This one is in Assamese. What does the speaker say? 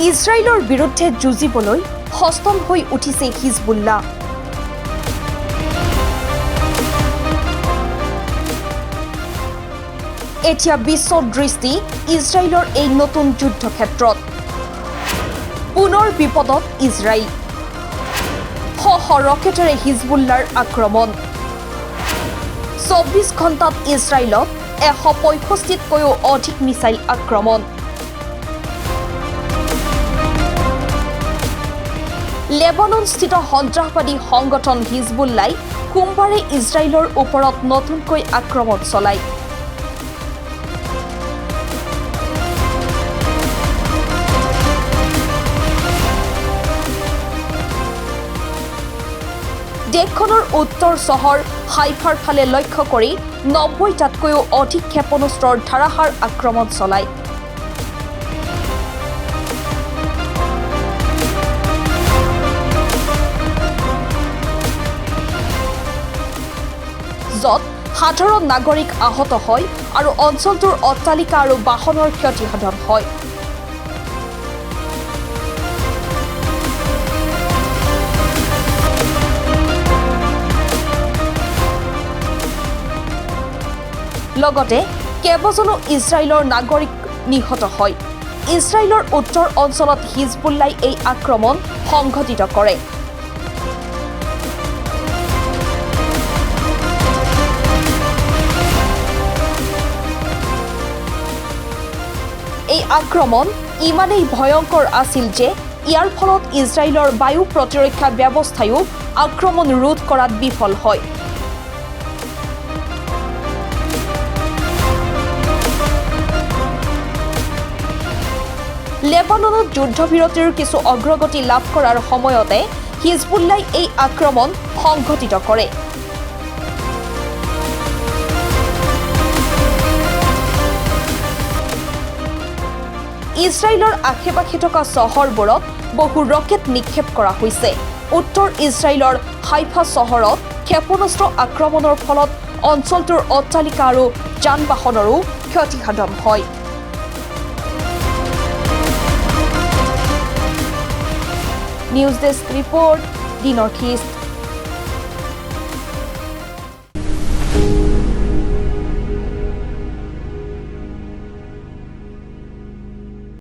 ইজৰাইলৰ বিৰুদ্ধে যুঁজিবলৈ সষ্টম হৈ উঠিছে হিজবুল্লাহ। এতিয়া বিশ্বৰ দৃষ্টি ইজৰাইলৰ এই নতুন যুদ্ধক্ষেত্ৰত। পুনৰ বিপদত ইজৰাইল। শ ৰকেটেৰে হিজবুল্লাৰ আক্ৰমণ। 24 ঘণ্টাত ইজৰাইলত 165তকৈও অধিক মিছাইল আক্ৰমণ। লেবাননস্থিত সন্ত্ৰাসবাদী সংগঠন হিজবুল্লাই সোমবাৰে ইজৰাইলৰ ওপৰত নতুনকৈ আক্ৰমণ চলায়। দেশখনৰ উত্তৰ চহৰ হাইফাৰ ফালে লক্ষ্য কৰি 90টাতকৈও অধিক ক্ষেপণাস্ত্ৰৰ ধাৰাসাৰ আক্ৰমণ চলায়। য'ত সাধাৰণ নাগৰিক আহত হয় আৰু অঞ্চলটোৰ অট্টালিকা আৰু বাহনৰ ক্ষতিসাধন হয়। লগতে কেইবাজনো ইজৰাইলৰ নাগৰিক নিহত হয়। ইজৰাইলৰ উত্তৰ অঞ্চলত হিজবুল্লাই এই আক্ৰমণ সংঘটিত কৰে। এই আক্ৰমণ ইমানেই ভয়ংকৰ আছিল যে ইয়াৰ ফলত ইজৰাইলৰ বায়ু প্ৰতিৰক্ষা ব্যৱস্থায়ো আক্ৰমণ ৰোধ কৰাত বিফল হয়। লেবাননত যুদ্ধবিৰতিৰ কিছু অগ্ৰগতি লাভ কৰাৰ সময়তে হিজবুল্লাই এই আক্ৰমণ সংঘটিত কৰে। ইজৰাইলৰ আশে-পাশে থকা চহৰবোৰত বহু ৰকেট নিক্ষেপ কৰা হৈছে। উত্তৰ ইজৰাইলৰ হাইফা চহৰত ক্ষেপণাস্ত্ৰ আক্ৰমণৰ ফলত অঞ্চলটোৰ অট্টালিকা আৰু যান-বাহনৰো ক্ষতিসাধন হয়। নিউজ ডেস্ক ৰিপৰ্ট, দি নৰ্থ ইষ্ট।